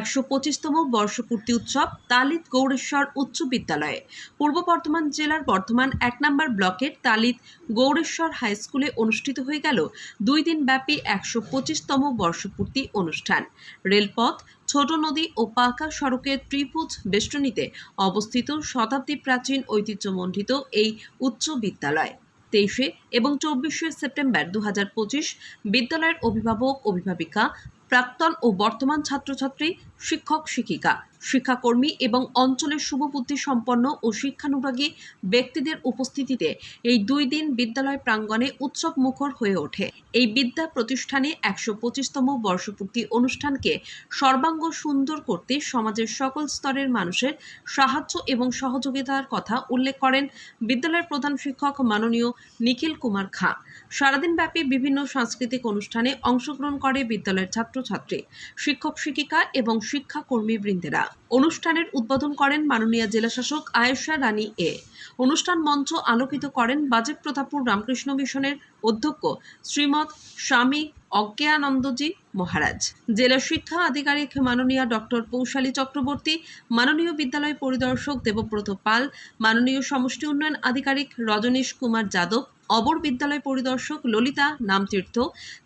125তম বর্ষপূর্তি উৎসব তালিত গৌড়েশ্বর উচ্চ বিদ্যালয়ে। পূর্ব বর্ধমান জেলার বর্ধমান 1 নম্বর ব্লকের তালিত গৌড়েশ্বর হাই স্কুলে অনুষ্ঠিত হয়ে গেল 2 দিন ব্যাপী 125তম বর্ষপূর্তি অনুষ্ঠান। রেলপথ, ছোট নদী ও পাকা সড়কের ত্রিভুজ বেষ্টনীতে অবস্থিত শতাব্দী প্রাচীন ঐতিহ্যমণ্ডিত এই উচ্চ বিদ্যালয় 23 এবং 24 সেপ্টেম্বর 2025 বিদ্যালয়ের অভিভাবক, অভিভাবিকা, প্রাক্তন ও বর্তমান ছাত্রছাত্রী, শিক্ষক, শিক্ষিকা, শিক্ষাকর্মী এবং অঞ্চলের শুভবুদ্ধি সম্পন্ন ও শিক্ষানুরাগী ব্যক্তিদের উপস্থিতিতে এই 2 দিন বিদ্যালয় প্রাঙ্গণে উৎসব মুখর হয়ে ওঠে। এই বিদ্যা প্রতিষ্ঠানে 125তম বর্ষপূর্তি অনুষ্ঠানকে সর্বাঙ্গ সুন্দর করতে সমাজের সকল স্তরের মানুষের সাহায্য এবং সহযোগিতার কথা উল্লেখ করেন বিদ্যালয়ের প্রধান শিক্ষক মাননীয় নিখিল কুমার খাঁ। সারাদিনব্যাপী বিভিন্ন সাংস্কৃতিক অনুষ্ঠানে অংশগ্রহণ করে বিদ্যালয়ের ছাত্রছাত্রী, শিক্ষক, শিক্ষিকা এবং শিক্ষাকর্মী বৃন্দেরা। অনুষ্ঠানের উদ্বোধন করেন মাননীয় জেলাশাসক আয়েশা রানী এ। অনুষ্ঠান মঞ্চ আলোকিত করেন বাজেট প্রতাপপুর রামকৃষ্ণ মিশনের অধ্যক্ষ শ্রীমৎ স্বামী অজ্ঞানন্দজি মহারাজ, জেলা শিক্ষা আধিকারিক মাননীয় ডক্টর পৌশালী চক্রবর্তী, মাননীয় বিদ্যালয় পরিদর্শক দেবব্রত পাল, মাননীয় সমষ্টি উন্নয়ন আধিকারিক রজনীশ কুমার যাদব, অবর বিদ্যালয় পরিদর্শক ললিতা নামতীর্থ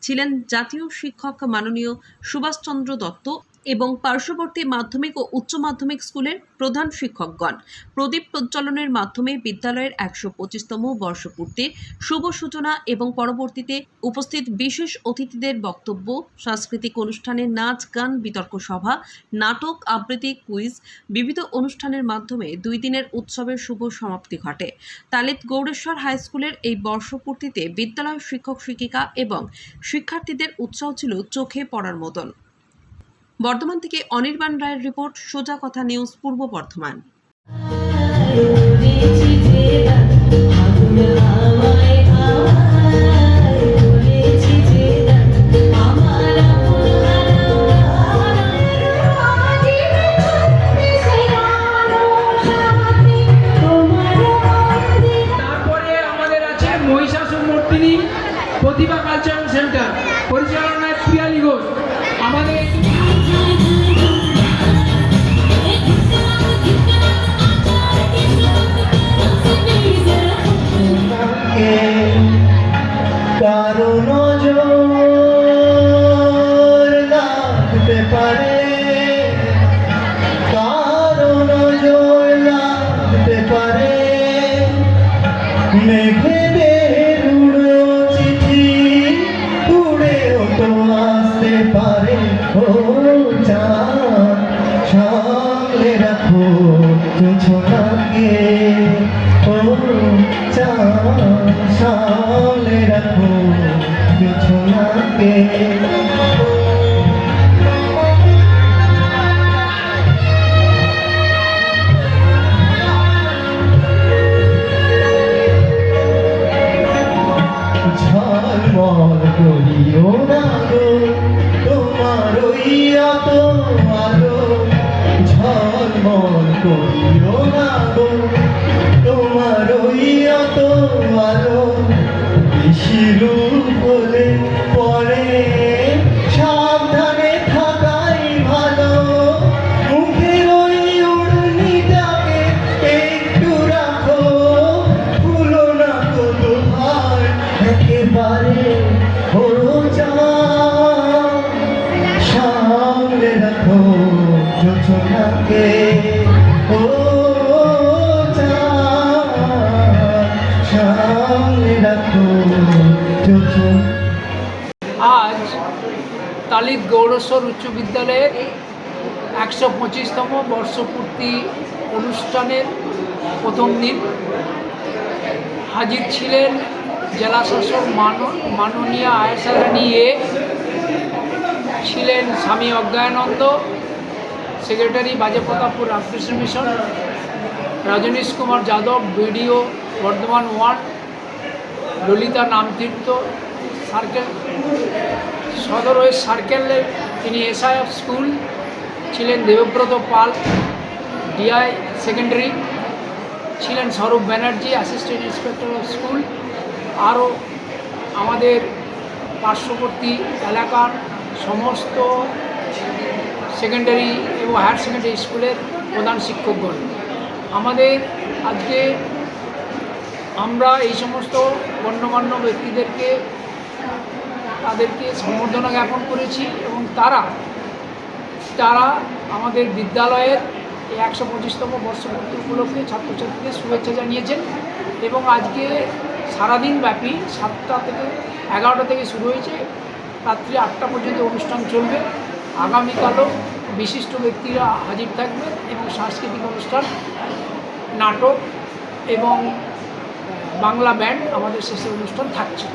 ছিলেন, জাতীয় শিক্ষক মাননীয় সুভাষচন্দ্র দত্ত এবং পার্শ্ববর্তী মাধ্যমিক ও উচ্চ মাধ্যমিক স্কুলের প্রধান শিক্ষকগণ প্রদীপ প্রজ্বলনের মাধ্যমে বিদ্যালয়ের 125তম বর্ষপূর্তির শুভ সূচনা এবং পরবর্তীতে উপস্থিত বিশেষ অতিথিদের বক্তব্য, সাংস্কৃতিক অনুষ্ঠানে নাচ, গান, বিতর্ক সভা, নাটক, আবৃত্তি, কুইজ, বিবিধ অনুষ্ঠানের মাধ্যমে 2 দিনের উৎসবের শুভ সমাপ্তি ঘটে। তালিত গৌড়েশ্বর হাই স্কুলের এই বর্ষপূর্তিতে বিদ্যালয়ের শিক্ষক, শিক্ষিকা এবং শিক্ষার্থীদের উৎসাহ ছিল চোখে পড়ার মতন। বর্ধমান থেকে অনির্বাণ রায়ের রিপোর্ট, সোজা কথা নিউজ, পূর্ব বর্ধমান। তারপরে আমাদের আছে মহিষাসুর মূর্তিনী প্রতিভা কালচারাল সেন্টার, পরিচালনায় পিয়ালি ঘোষ। আমাদের কারো নজর লাগতে পারে, কারো নজর লাগতে পারে, মেঘেদের উড়ো চিঠি উড়েও তো আসতে পারে। ও চাঁদ, সামনে রাখো জোছনাকে, ও চাঁদ, সামনে রাখো জোছনাকে। ঝলমল করিও না গো তোমার ওই অত আলো, ঝলমল করিও না গো তোমার ওই অত আলো, বেশি রূপ বলে পরে সাবধানে থাকাই ভালো। মুখের ওই উড়নিটাকে একটু রাখো, ভুলো না তো তোমার একেবারে। ও চাঁদ, সামনে রাখো জোছনাকে, ও চাঁদ, সামনে রাখো জোছনা। আজ তালিত গৌড়েশ্বর উচ্চ বিদ্যালয়ের 125তম বর্ষপূর্তি অনুষ্ঠানের প্রথম দিন হাজির ছিলেন জেলাশাসক মাননীয় আয়েশা রানী এ, ছিলেন স্বামী অজ্ঞানন্দ, সেক্রেটারি বাজেট Pratappur Ramakrishna mission, Rajnish Kumar Yadav, BDO Bardhaman 1, Lalita Namtirtha circle Sadar west সার্কেলের তিনি এসআইএফ স্কুল ছিলেন, দেবব্রত পাল ডিআই সেকেন্ডারি ছিলেন, স্বরূপ Banerjee assistant inspector of school. আরও আমাদের পার্শ্ববর্তী এলাকার সমস্ত সেকেন্ডারি এবং হায়ার সেকেন্ডারি স্কুলের প্রধান শিক্ষকগণ, আমাদের আজকে আমরা এই সমস্ত গণ্যমান্য ব্যক্তিদেরকে তাদেরকে সম্বর্ধনা জ্ঞাপন করেছি এবং তারা আমাদের বিদ্যালয়ের এই 125তম বর্ষপূর্তি উপলক্ষে ছাত্রছাত্রীদের শুভেচ্ছা জানিয়েছেন এবং আজকে সারাদিন ব্যাপী 7টা থেকে 11টা থেকে শুরু হয়েছে, রাত্রি 8টা পর্যন্ত অনুষ্ঠান চলবে। আগামীকালও বিশিষ্ট ব্যক্তিরা হাজির থাকবেন এবং সাংস্কৃতিক অনুষ্ঠান, নাটক এবং বাংলা ব্যান্ড আমাদের শেষে অনুষ্ঠান থাকছে।